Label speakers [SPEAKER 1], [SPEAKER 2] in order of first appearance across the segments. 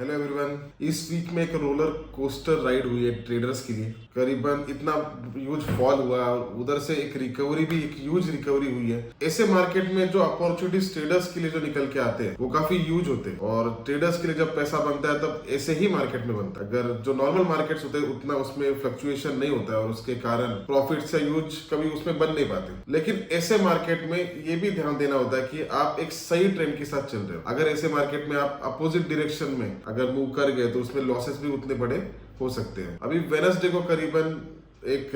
[SPEAKER 1] Hello everyone. इस week में एक रोलर कोस्टर राइड हुई है ट्रेडर्स के लिए। करीबन इतना ह्यूज फॉल हुआ, उधर से एक रिकवरी भी, एक ह्यूज रिकवरी हुई है। ऐसे मार्केट में जो अपॉर्चुनिटीज ट्रेडर्स के लिए जो निकल के आते हैं वो काफी ह्यूज होते हैं, और ट्रेडर्स के लिए जब पैसा बनता है तब ऐसे ही मार्केट में बनता है। अगर जो नॉर्मल मार्केट्स होते हैं उतना उसमें फ्लक्चुएशन नहीं होता है, और उसके कारण प्रॉफिट से ह्यूज कभी उसमें बन नहीं पाते। लेकिन ऐसे मार्केट में ये भी ध्यान देना होता है कि आप एक सही ट्रेंड के साथ चल रहे हो। अगर ऐसे मार्केट में आप अपोजिट डायरेक्शन में अगर मूव कर गए तो उसमें लॉसेस भी उतने बड़े हो सकते हैं। अभी वेडनेसडे को करीबन एक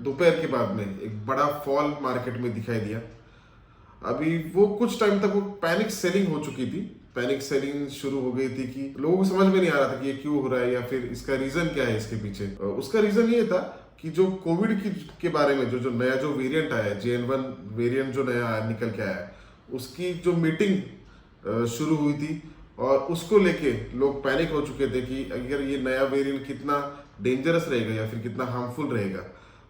[SPEAKER 1] दोपहर के बाद में एक बड़ा फॉल मार्केट में दिखाई दिया। अभी वो कुछ टाइम तक वो पैनिक सेलिंग हो चुकी थी। पैनिक सेलिंग शुरू हो गई थी कि लोगों को समझ में नहीं आ रहा था कि ये क्यों हो रहा है या फिर इसका रीजन क्या है इसके पीछे। उसका रीजन ये था कि जो कोविड के बारे में जो नया जो वेरिएंट आया है, JN.1 वेरिएंट जो नया निकल के आया है, उसकी जो मीटिंग शुरू हुई थी, और उसको लेके लोग पैनिक हो चुके थे कि अगर ये नया वेरिएंट कितना डेंजरस रहेगा या फिर कितना हार्मफुल रहेगा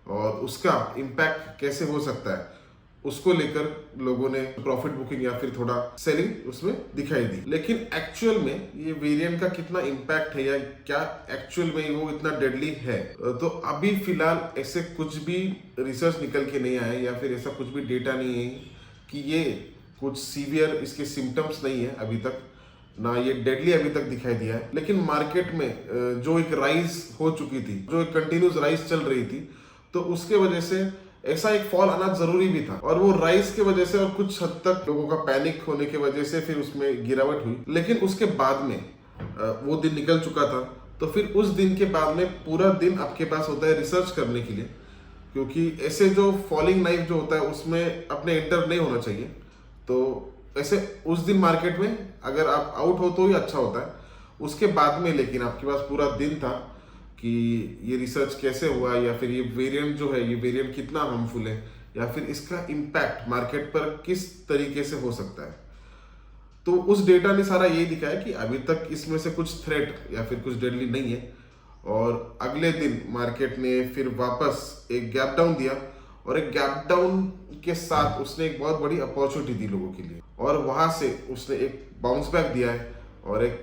[SPEAKER 1] और उसका इम्पैक्ट कैसे हो सकता है, उसको लेकर लोगों ने प्रॉफिट बुकिंग या फिर थोड़ा सेलिंग उसमें दिखाई दी। लेकिन एक्चुअल में ये वेरिएंट का कितना इम्पैक्ट है या क्या एक्चुअल में वो इतना डेडली है, तो अभी फिलहाल ऐसे कुछ भी रिसर्च निकल के नहीं आया या फिर ऐसा कुछ भी डेटा नहीं है कि ये कुछ सीवियर इसके सिम्टम्स नहीं है अभी तक, ना ये डेडली अभी तक दिखाई दिया है। लेकिन मार्केट में जो एक राइज हो चुकी थी, जो एक कंटिन्यूस राइज चल रही थी, तो उसके वजह से ऐसा एक फॉल आना जरूरी भी था। और वो राइज के वजह से और कुछ हद तक लोगों का पैनिक होने की वजह से फिर उसमें गिरावट हुई। लेकिन उसके बाद में वो दिन निकल चुका था, तो फिर उस दिन के बाद में पूरा दिन आपके पास होता है रिसर्च करने के लिए, क्योंकि ऐसे जो फॉलिंग नाइफ जो होता है उसमें अपने एंटर नहीं होना चाहिए। तो ऐसे उस दिन मार्केट में अगर आप आउट हो तो ही अच्छा होता है। उसके बाद में लेकिन आपके पास पूरा दिन था कि ये रिसर्च कैसे हुआ, या फिर ये वेरिएंट जो है, ये वेरिएंट कितना हार्मफुल है, या फिर इसका इम्पैक्ट मार्केट पर किस तरीके से हो सकता है। तो उस डेटा ने सारा ये दिखाया कि अभी तक इसमें से कुछ थ्रेट या फिर कुछ डेडली नहीं है। और अगले दिन मार्केट ने फिर वापस एक गैप डाउन दिया, और एक गैप डाउन के साथ उसने एक बहुत बड़ी अपॉर्चुनिटी दी लोगों के लिए, और वहां से उसने एक बाउंस बैक दिया है और एक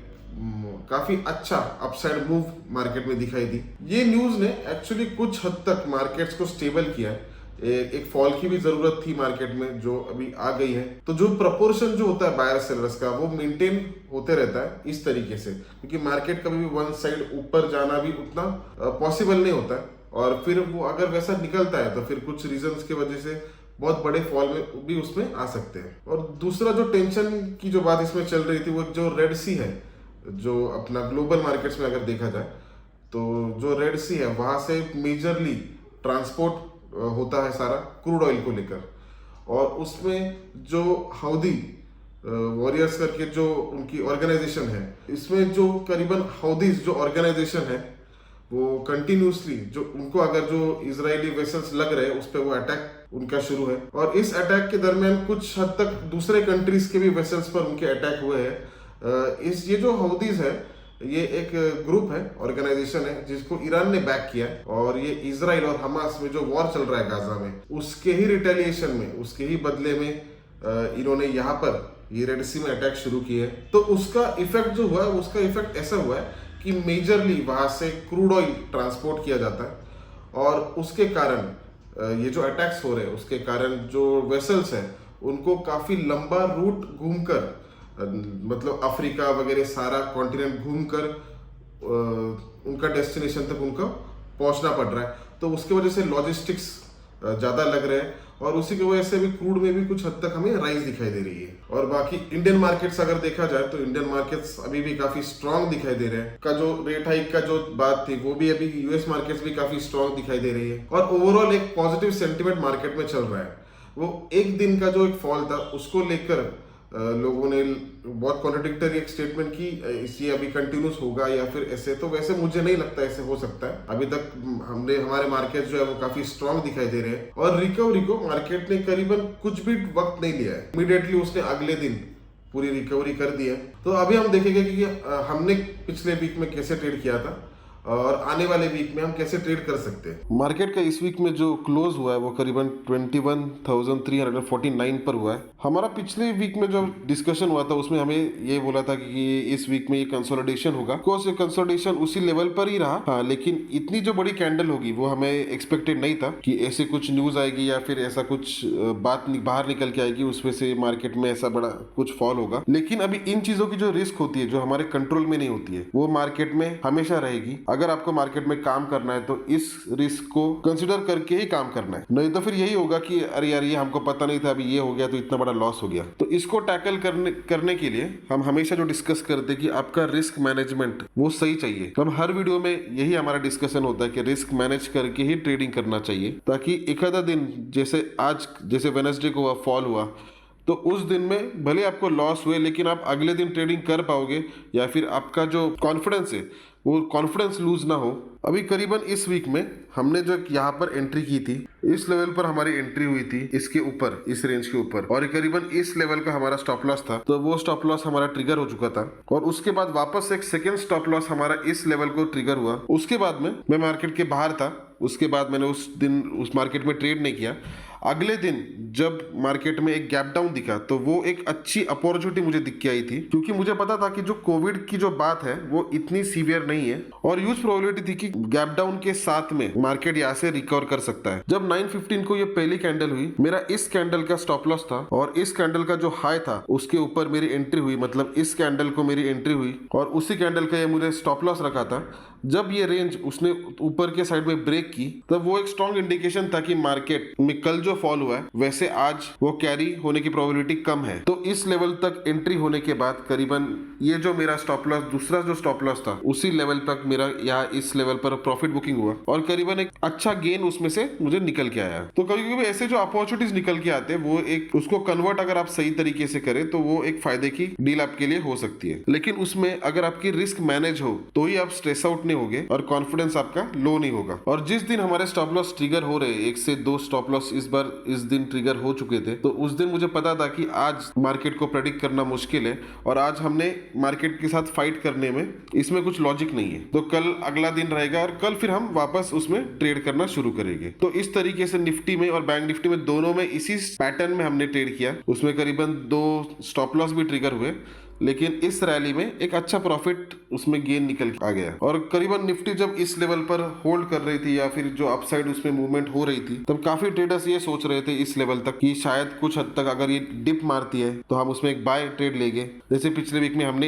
[SPEAKER 1] काफी अच्छा अपसाइड मूव मार्केट में दिखाई दी। ये न्यूज ने एक्चुअली कुछ हद तक मार्केट्स को स्टेबल किया है। एक फॉल की भी जरूरत थी मार्केट में जो अभी आ गई है। तो जो प्रपोर्शन जो होता है बायर सेलर्स का वो मेंटेन होते रहता है इस तरीके से, क्योंकि मार्केट कभी भी वन साइड ऊपर जाना भी उतना पॉसिबल नहीं होता है। और फिर वो अगर वैसा निकलता है तो फिर कुछ रीजंस की वजह से बहुत बड़े फॉल में भी उसमें आ सकते हैं। और दूसरा जो टेंशन की जो बात इसमें चल रही थी वो जो रेड सी है, जो अपना ग्लोबल मार्केट्स में अगर देखा जाए तो जो रेड सी है वहां से मेजरली ट्रांसपोर्ट होता है सारा क्रूड ऑयल को लेकर। और उसमें जो हौदी वॉरियर्स करके जो उनकी ऑर्गेनाइजेशन है, इसमें जो करीबन हौदीज जो ऑर्गेनाइजेशन है वो कंटिन्यूसली जो उनको अगर जो इजरायली वेसल्स लग रहे हैं उस पर वो अटैक उनका शुरू है। और इस अटैक के दरमियान कुछ हद तक दूसरे कंट्रीज के भी वेसल्स पर उनके अटैक हुए हैं। ये जो हौदीज है ये एक ग्रुप है, ऑर्गेनाइजेशन है जिसको ईरान ने बैक किया है, और ये इजराइल और हमास में जो वॉर चल रहा है गाजा में, उसके ही रिटेलिएशन में, उसके ही बदले में इन्होंने यहाँ पर ये रेड सी में अटैक शुरू किए। तो उसका इफेक्ट जो हुआ है, उसका इफेक्ट ऐसा हुआ है कि मेजरली वहां से क्रूड ऑयल ट्रांसपोर्ट किया जाता है, और उसके कारण ये जो अटैक्स हो रहे हैं उसके कारण जो वेसल्स हैं उनको काफी लंबा रूट घूमकर, मतलब अफ्रीका वगैरह सारा कॉन्टिनेंट घूमकर उनका डेस्टिनेशन तक उनको पहुंचना पड़ रहा है। तो उसकी वजह से लॉजिस्टिक्स ज्यादा लग रहे हैं, और उसी की वजह से भी क्रूड में भी कुछ हद तक हमें राइज दिखाई दे रही है। और बाकी इंडियन मार्केट्स अगर देखा जाए तो इंडियन मार्केट्स अभी भी काफी स्ट्रांग दिखाई दे रहे हैं। का जो रेट हाइक का जो बात थी वो भी अभी यूएस मार्केट्स भी काफी स्ट्रांग दिखाई दे रही है, और ओवरऑल एक पॉजिटिव सेंटिमेंट मार्केट में चल रहा है। वो एक दिन का जो एक फॉल था उसको लेकर लोगों ने बहुत कॉन्ट्रडिक्टरी एक स्टेटमेंट की, इसलिए अभी कंटिन्यूस होगा या फिर ऐसे। तो वैसे मुझे नहीं लगता ऐसे हो सकता है। अभी तक हमारे मार्केट जो है वो काफी स्ट्रांग दिखाई दे रहे हैं, और रिकवरी को मार्केट ने करीबन कुछ भी वक्त नहीं लिया है, इमीडिएटली उसने अगले दिन पूरी रिकवरी कर दी है। तो अभी हम देखेंगे कि हमने पिछले वीक में कैसे ट्रेड किया था, और आने वाले वीक में हम कैसे ट्रेड कर सकते हैं। मार्केट का इस वीक में जो क्लोज हुआ है वो करीबन 21,349 पर हुआ है। हमारा पिछले वीक में जो डिस्कशन हुआ था उसमें हमें ये बोला था कि इस वीक में ये कंसोलिडेशन होगा। कोर्स ये कंसोलिडेशन उसी लेवल पर ही रहा, हाँ, लेकिन इतनी जो बड़ी कैंडल होगी वो हमें एक्सपेक्टेड नहीं था कि ऐसे कुछ न्यूज आएगी या फिर ऐसा कुछ बात बाहर निकल के आएगी उसमें से मार्केट में ऐसा बड़ा कुछ फॉल होगा। लेकिन अभी इन चीजों की जो रिस्क होती है जो हमारे कंट्रोल में नहीं होती है वो मार्केट में हमेशा रहेगी। अगर आपको मार्केट में काम करना है तो इस रिस्क को कंसिडर करके ही काम करना है, नहीं तो फिर यही होगा कि अरे यार ये हमको पता नहीं था, अभी ये हो गया तो इतना बड़ा लॉस हो गया। तो इसको टैकल करने के लिए हम हमेशा जो डिस्कस करते हैं कि आपका रिस्क मैनेजमेंट वो सही चाहिए। तो हम हर वीडियो में यही हमारा डिस्कशन होता है कि रिस्क मैनेज करके ही ट्रेडिंग करना चाहिए, ताकि एक आधा दिन जैसे आज जैसे वेडनेसडे को हुआ फॉल हुआ तो उस दिन में भले आपको लॉस हुए लेकिन आप अगले दिन ट्रेडिंग कर पाओगे, या फिर आपका जो कॉन्फिडेंस है वो कॉन्फिडेंस लूज ना हो। अभी करीबन इस वीक में हमने जो यहाँ पर एंट्री की थी इस लेवल पर हमारी एंट्री हुई थी, इसके ऊपर, इस रेंज के ऊपर, और करीबन इस लेवल का हमारा स्टॉप लॉस था। तो वो स्टॉप लॉस हमारा ट्रिगर हो चुका था और उसके बाद वापस एक सेकेंड स्टॉप लॉस हमारा इस लेवल को ट्रिगर हुआ। उसके बाद में मैं मार्केट के बाहर था, उसके बाद मैंने उस दिन उस मार्केट में ट्रेड नहीं किया। अगले दिन जब मार्केट में एक गैप डाउन दिखा तो वो एक अच्छी अपॉर्चुनिटी मुझे दिख के आई थी, क्योंकि मुझे पता था कि जो कोविड की जो बात है वो इतनी सीवियर नहीं है और ह्यूज प्रोबेबिलिटी थी कि गैप डाउन के साथ में मार्केट यहाँ से रिकवर कर सकता है। जब 9:15 को ये पहली कैंडल हुई, मेरा इस कैंडल का स्टॉप लॉस था और इस कैंडल का जो हाई था उसके ऊपर मेरी एंट्री हुई, मतलब इस कैंडल को मेरी एंट्री हुई और उसी कैंडल का ये मुझे स्टॉप लॉस रखा था। जब ये रेंज उसने ऊपर के साइड में ब्रेक की तब वो एक स्ट्रॉन्ग इंडिकेशन था कि मार्केट में कल जो फॉल हुआ है वैसे आज वो कैरी होने की प्रोबेबिलिटी कम है। तो इस लेवल तक एंट्री होने के बाद करीबन ये जो मेरा स्टॉप लॉस, दूसरा जो स्टॉप लॉस था, उसी लेवल तक मेरा यहाँ इस लेवल पर प्रॉफिट बुकिंग हुआ और करीबन एक अच्छा गेन उसमें से मुझे निकल के आया। तो कभी कभी ऐसे जो अपॉर्चुनिटीज निकल के आते हैं वो एक उसको कन्वर्ट अगर आप सही तरीके से करें तो वो एक फायदे की डील आपके लिए हो सकती है। लेकिन उसमें अगर आपकी रिस्क मैनेज हो तो ही आप स्ट्रेस आउट होगे और कॉन्फिडेंस आपका लो नहीं होगा। और जिस दिन हमारे स्टॉप लॉस ट्रिगर हो रहे, 1 से 2 स्टॉप लॉस इस दिन ट्रिगर हो चुके थे, तो उस दिन मुझे पता था कि आज मार्केट को प्रेडिक्ट करना मुश्किल है और आज हमने मार्केट के साथ फाइट करने में इसमें कुछ लॉजिक नहीं है। तो कल अगला दिन रहेगा और कल फिर हम वापस उसमें ट्रेड करना शुरू करेंगे। तो इस तरीके से निफ्टी में और बैंक निफ्टी में दोनों में इसी पैटर्न में हमने ट्रेड किया। उसमें करीबन 2 स्टॉप लॉस भी ट्रिगर हुए, लेकिन इस रैली में एक अच्छा प्रॉफिट उसमें गेन निकल आ गया। और करीबन निफ्टी जब इस लेवल पर होल्ड कर रही थी या फिर जो अपसाइड उसमें मूवमेंट हो रही थी, तब काफी ट्रेडर्स ये सोच रहे थे इस लेवल तक कि शायद कुछ हद तक अगर ये डिप मारती है तो हम उसमें एक बाय ट्रेड लेंगे। जैसे पिछले वीक में हमने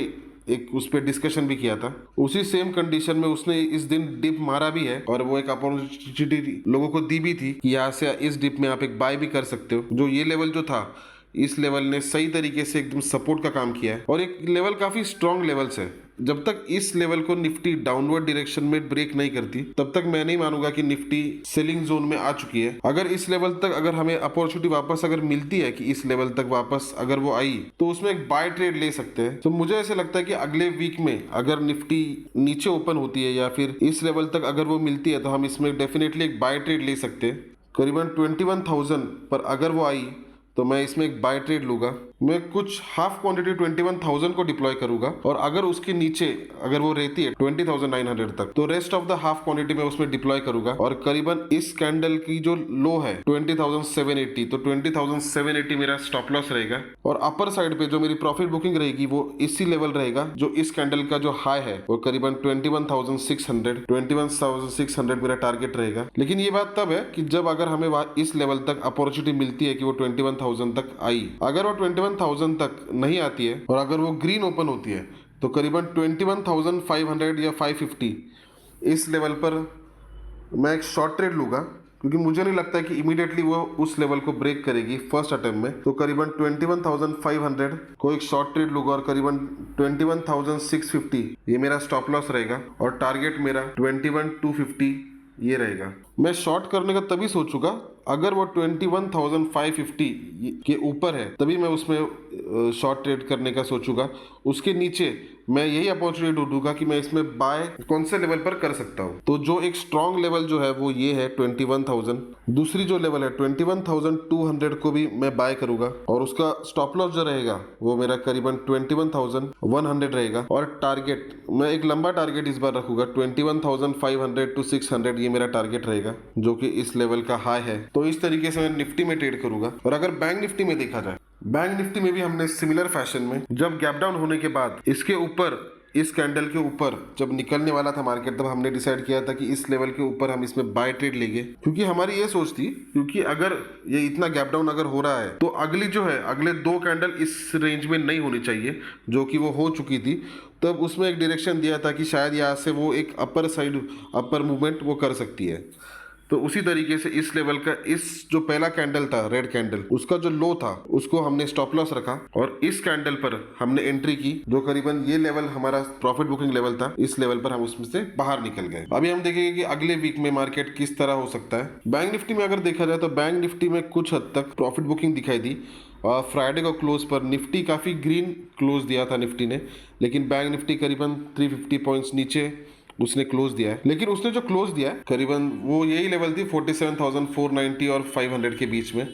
[SPEAKER 1] एक उस पर डिस्कशन भी किया था, उसी सेम कंडीशन में उसने इस दिन डिप मारा भी है और वो एक अपॉर्चुनिटी लोगों को दी भी थी कि यहाँ से इस डिप में आप एक बाय भी कर सकते हो। जो ये लेवल जो था, इस लेवल ने सही तरीके से एकदम सपोर्ट का काम किया है और एक लेवल काफी स्ट्रॉन्ग लेवल्स है। जब तक इस लेवल को निफ्टी डाउनवर्ड डायरेक्शन में ब्रेक नहीं करती तब तक मैं नहीं मानूंगा कि निफ्टी सेलिंग जोन में आ चुकी है। अगर इस लेवल तक अगर हमें अपॉर्चुनिटी वापस अगर मिलती है कि इस लेवल तक वापस अगर वो आई तो उसमें एक बाय ट्रेड ले सकते हैं। तो मुझे ऐसे लगता है कि अगले वीक में अगर निफ्टी नीचे ओपन होती है या फिर इस लेवल तक अगर वो मिलती है तो हम इसमें डेफिनेटली एक बाय ट्रेड ले सकते हैं। करीबन 21,000 पर अगर वो आई तो मैं इसमें एक बाय ट्रेड लूंगा। मैं कुछ हाफ क्वांटिटी 21,000 को डिप्लॉय करूंगा और अगर उसके नीचे अगर वो रहती है 20,900 तक तो rest of the half quantity में उसमें डिप्लॉय करूंगा। और करीबन इस कैंडल की जो लो है 20,780, तो 20,780 मेरा स्टॉप लॉस रहेगा और अपर साइड पे जो मेरी प्रॉफिट बुकिंग रहेगी वो इसी लेवल रहेगा। जो इस कैंडल का जो हाई है वो करीबन 21,600 मेरा टारगेट रहेगा। लेकिन ये बात तब है कि जब अगर हमें इस लेवल तक अपॉर्चुनिटी मिलती है कि वो 21,000 तक आई। अगर वो 21,000 तक नहीं आती है और अगर वो ग्रीन ओपन होती है तो करीबन 21,500 या 550 इस लेवल पर मैं एक शॉर्ट ट्रेड लूंगा, क्योंकि मुझे नहीं लगता है कि इमीडिएटली वो उस लेवल को ब्रेक करेगी फर्स्ट अटेम्प्ट में। तो करीबन 21,500 को एक शॉर्ट ट्रेड लूंगा और करीबन 21,650 ये मेरा स्टॉप लॉस रहेगा और टारगेट मेरा 21,250 ये रहेगा। मैं शॉर्ट करने का तभी सोचूंगा अगर वो 21,550 के ऊपर है, तभी मैं उसमें शॉर्ट ट्रेड करने का सोचूंगा, उसके नीचे मैं यही अपॉर्चुनिटी ढूंढूंगा कि मैं इसमें बाय कौन से लेवल पर कर सकता हूँ। तो जो एक स्ट्रॉन्ग लेवल जो है वो ये है 21,000। दूसरी जो लेवल है 21,200 को भी मैं बाय करूंगा और उसका स्टॉप लॉस जो रहेगा वो मेरा करीबन 21,100 रहेगा। और टारगेट मैं एक लंबा टारगेट इस बार रखूंगा 21,500 to 600, ये मेरा टारगेट रहेगा जो कि इस लेवल का हाई है। तो इस तरीके से मैं निफ्टी में ट्रेड करूंगा। और अगर बैंक निफ्टी में देखा जाए, बैंक निफ्टी में भी हमने सिमिलर फैशन में जब गैप डाउन होने के बाद इसके ऊपर, इस कैंडल के ऊपर जब निकलने वाला था मार्केट, तब हमने डिसाइड किया था कि इस लेवल के ऊपर हम इसमें बाय ट्रेड लेंगे, क्योंकि हमारी ये सोच थी क्योंकि अगर ये इतना गैप डाउन अगर हो रहा है तो अगली जो है अगले 2 कैंडल इस रेंज में नहीं होनी चाहिए, जो कि वो हो चुकी थी। तब उसमें एक डायरेक्शन दिया था कि शायद यहाँ से वो एक अपर मूवमेंट वो कर सकती है। तो उसी तरीके से इस लेवल का, इस जो पहला कैंडल था रेड कैंडल, उसका जो लो था उसको हमने स्टॉप लॉस रखा और इस कैंडल पर हमने एंट्री की, जो करीबन ये लेवल हमारा प्रॉफिट बुकिंग लेवल था। इस लेवल पर हम उसमें से बाहर निकल गए। अभी हम देखेंगे कि अगले वीक में मार्केट किस तरह हो सकता है। बैंक निफ्टी में अगर देखा जाए तो बैंक निफ्टी में कुछ हद तक प्रॉफिट बुकिंग दिखाई दी और फ्राइडे को क्लोज पर निफ्टी काफ़ी ग्रीन क्लोज दिया था निफ्टी ने, लेकिन बैंक निफ्टी करीबन 350 पॉइंट्स नीचे उसने क्लोज दिया है। लेकिन उसने जो क्लोज दिया है करीबन वो यही लेवल थी 47,490 और 500 के बीच में,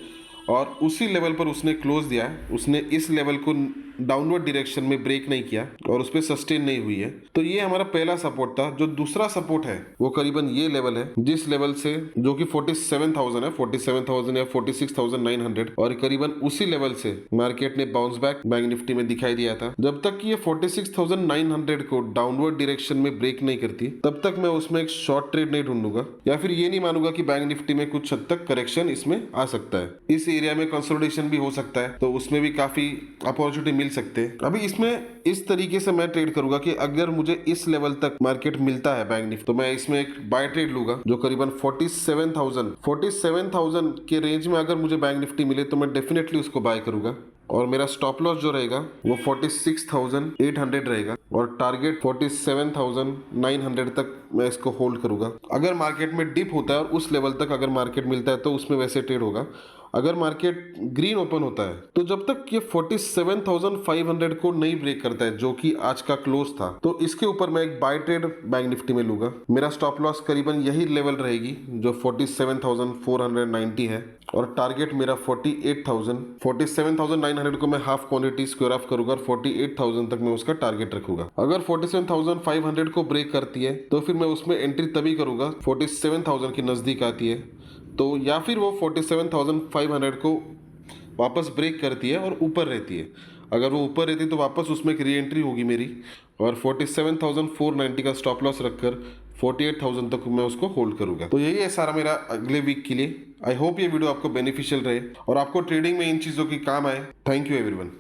[SPEAKER 1] और उसी लेवल पर उसने क्लोज दिया है। उसने इस लेवल को डाउनवर्ड डायरेक्शन में ब्रेक नहीं किया और उस पर सस्टेन नहीं हुई है। तो ये हमारा पहला सपोर्ट था। जो दूसरा सपोर्ट है वो करीबन ये लेवल है, जिस लेवल से जो कि 47,000 है, 47,000 या 46,900, और करीबन उसी लेवल से मार्केट ने बाउंस बैक बैंक निफ्टी में दिखाई दिया था। जब तक ये 46,900 को डाउनवर्ड डायरेक्शन में ब्रेक नहीं करती तब तक मैं उसमें एक शॉर्ट ट्रेड नहीं ढूंढूंगा, या फिर ये नहीं मानूंगा कि बैंक निफ्टी में कुछ हद तक करेक्शन इसमें आ सकता है। इस एरिया में कंसोलिडेशन भी हो सकता है, तो उसमें भी काफी अपॉर्चुनिटी मिल सकते हैं। अभी इसमें इस तरीके से मैं ट्रेड करूंगा कि अगर मुझे इस लेवल तक मार्केट मिलता है बैंक निफ्टी, तो मैं इसमें एक बाय ट्रेड लूंगा जो करीबन 47,000 के रेंज में अगर मुझे बैंक निफ्टी मिले तो मैं डेफिनेटली उसको बाय करूंगा। और मेरा स्टॉप लॉस जो रहेगा वो 46,800 रहेगा और टारगेट 47,900 तक मैं इसको होल्ड करूंगा। अगर मार्केट में डिप होता है और उस लेवल तक अगर मार्केट मिलता है तो उसमें वैसे ट्रेड होगा। अगर मार्केट ग्रीन ओपन होता है तो जब तक ये 47,500 को नहीं ब्रेक करता है, जो कि आज का क्लोज था, तो इसके ऊपर मैं एक बाय ट्रेड बैंक निफ्टी में लूंगा। मेरा स्टॉप लॉस करीबन यही लेवल रहेगी जो 47,490 है और टारगेट मेरा 47,900 को मैं हाफ क्वांटिटी स्क्वायर ऑफ करूंगा और 48,000 तक मैं उसका टारगेट रखूंगा। अगर 47,500 को ब्रेक करती है तो फिर मैं उसमें एंट्री तभी करूंगा 47,000 के नजदीक आती है तो, या फिर वो 47,500 को वापस ब्रेक करती है और ऊपर रहती है। अगर वो ऊपर रहती है तो वापस उसमें एक री एंट्री होगी मेरी, और 47,490 का स्टॉप लॉस रखकर 48,000 तक मैं उसको होल्ड करूंगा। तो यही है सारा मेरा अगले वीक के लिए। आई होप ये वीडियो आपको बेनिफिशियल रहे और आपको ट्रेडिंग में इन चीज़ों की काम आए। Thank you everyone.